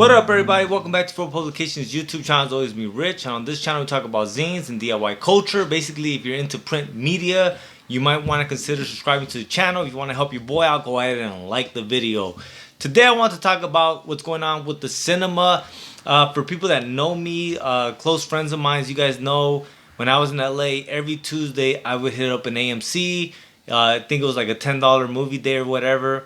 What up, everybody? Welcome back to Pro Publications YouTube channel. It's always me, Rich, and on this channel we talk about zines and DIY culture. Basically, if you're into print media, you might want to consider subscribing to the channel. If you want to help your boy out, go ahead and like the video. Today I want to talk about what's going on with the cinema. For people that know me, close friends of mine, you guys know when I was in LA, every Tuesday I would hit up an AMC. I think it was like a $10 movie day or whatever.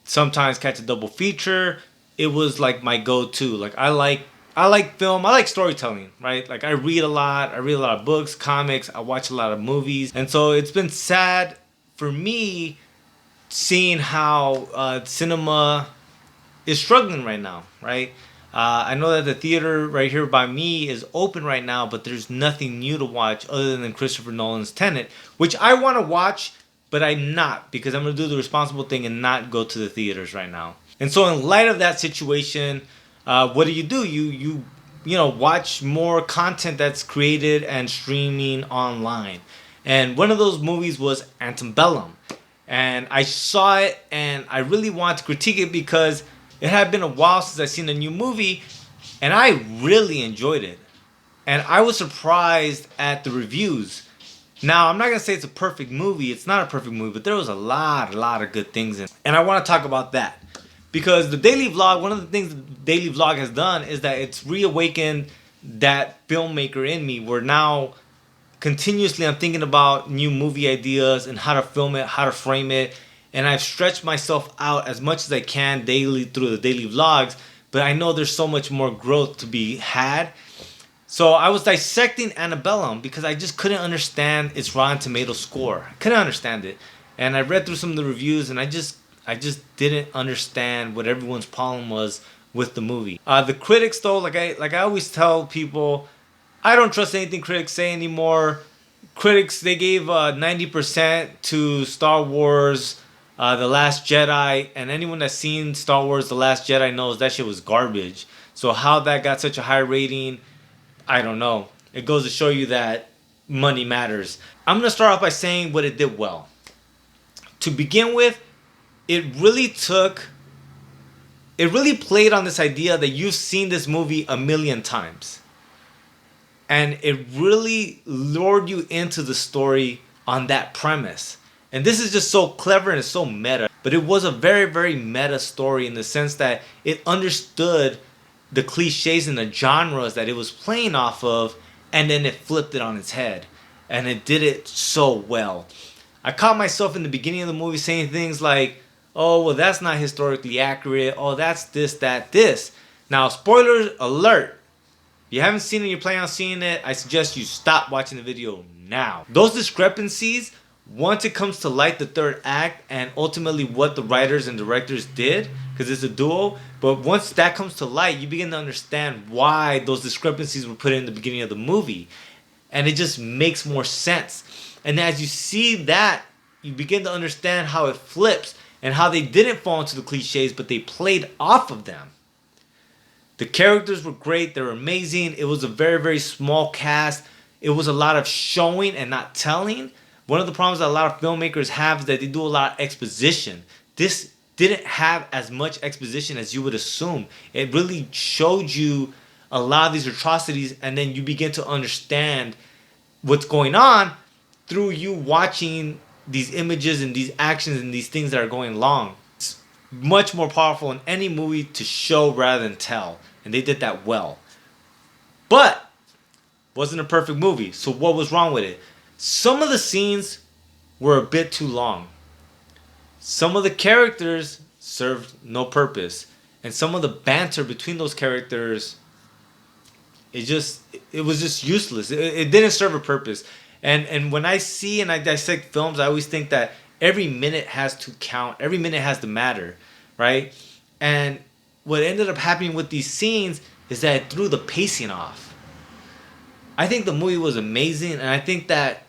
Sometimes catch a double feature. It was like my go-to. Like I like film. I like storytelling, right? Like I read a lot. I read a lot of books, comics. I watch a lot of movies. And so it's been sad for me seeing how cinema is struggling right now, right? I know that the theater right here by me is open right now, but there's nothing new to watch other than Christopher Nolan's Tenet, which I want to watch, but I'm not, because I'm going to do the responsible thing and not go to the theaters right now. And so in light of that situation, what do? You watch more content that's created and streaming online. And one of those movies was Antebellum. And I saw it and I really wanted to critique it because it had been a while since I'd seen a new movie, and I really enjoyed it. And I was surprised at the reviews. Now, I'm not going to say it's a perfect movie. It's not a perfect movie, but there was a lot of good things in it. And I want to talk about that. Because the daily vlog, one of the things the daily vlog has done is that it's reawakened that filmmaker in me, where now continuously I'm thinking about new movie ideas and how to film it, how to frame it. And I've stretched myself out as much as I can daily through the daily vlogs. But I know there's so much more growth to be had. So I was dissecting Antebellum because I just couldn't understand its Rotten Tomatoes score. I couldn't understand it. And I read through some of the reviews and I just didn't understand what everyone's problem was with the movie. The critics, though, like I always tell people, I don't trust anything critics say anymore. Critics, they gave 90% to Star Wars, The Last Jedi, and anyone that's seen Star Wars, The Last Jedi knows that shit was garbage. So how that got such a high rating, I don't know. It goes to show you that money matters. I'm gonna start off by saying what it did well. To begin with, it really played on this idea that you've seen this movie a million times. And it really lured you into the story on that premise. And this is just so clever and it's so meta. But it was a very, very meta story in the sense that it understood the cliches and the genres that it was playing off of, and then it flipped it on its head. And it did it so well. I caught myself in the beginning of the movie saying things like, oh, well, that's not historically accurate. Oh, that's this, that, this. Now, spoilers alert. If you haven't seen it, you're planning on seeing it, I suggest you stop watching the video now. Those discrepancies, once it comes to light, the third act, and ultimately what the writers and directors did, because it's a duo, but once that comes to light, you begin to understand why those discrepancies were put in the beginning of the movie. And it just makes more sense. And as you see that, you begin to understand how it flips and how they didn't fall into the cliches, but they played off of them. The characters were great. They were amazing. It was a very, very small cast. It was a lot of showing and not telling. One of the problems that a lot of filmmakers have is that they do a lot of exposition. This didn't have as much exposition as you would assume. It really showed you a lot of these atrocities, and then you begin to understand what's going on through you watching these images and these actions and these things that are going along. It's much more powerful in any movie to show rather than tell. And they did that well. But wasn't a perfect movie. So what was wrong with it? Some of the scenes were a bit too long. Some of the characters served no purpose. And some of the banter between those characters, it was just useless. It didn't serve a purpose. And when I see and I dissect films, I always think that every minute has to count. Every minute has to matter, right? And what ended up happening with these scenes is that it threw the pacing off. I think the movie was amazing, and I think that,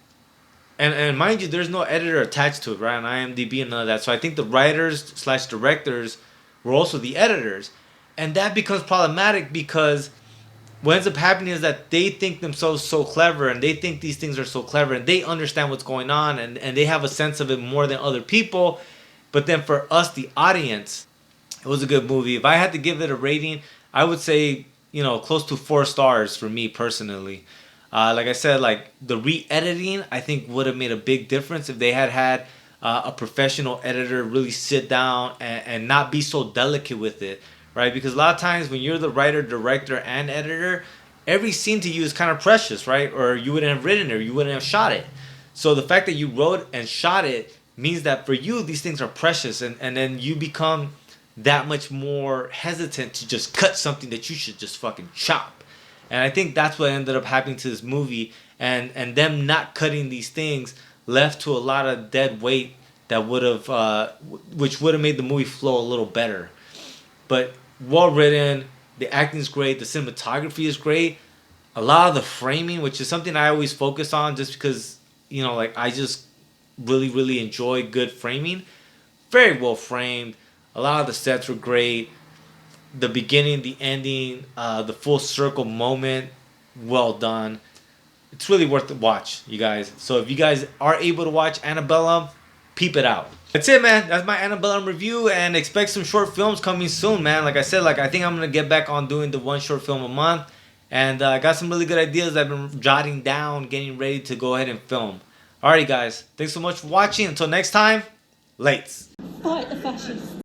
and mind you, there's no editor attached to it, right, on IMDb and none of that. So I think the writers/directors were also the editors. And that becomes problematic because what ends up happening is that they think themselves so clever, and they think these things are so clever, and they understand what's going on, and they have a sense of it more than other people. But then for us, the audience, It was a good movie. If I had to give it a rating, I would say, close to 4 stars for me personally. Like I said, like the re-editing, I think would have made a big difference if they had a professional editor really sit down and not be so delicate with it, right? Because a lot of times when you're the writer, director, and editor, every scene to you is kind of precious, right? Or you wouldn't have written it, or you wouldn't have shot it. So the fact that you wrote and shot it means that for you, these things are precious, and then you become that much more hesitant to just cut something that you should just fucking chop. And I think that's what ended up happening to this movie, and them not cutting these things left to a lot of dead weight that would have, which would have made the movie flow a little better. But well written, the acting is great, the cinematography is great, a lot of the framing, which is something I always focus on, just because like I just really enjoy good framing. Very well framed. A lot of the sets were great. The beginning, the ending, the full circle moment, well done. It's really worth the watch, you guys. So if you guys are able to watch Antebellum, peep it out. That's it, man. That's my Antebellum review, and expect some short films coming soon, man. Like I said, I think I'm gonna get back on doing the one short film a month, and I got some really good ideas I've been jotting down, getting ready to go ahead and film. Alrighty, guys. Thanks so much for watching. Until next time, lates. Fight the fascists.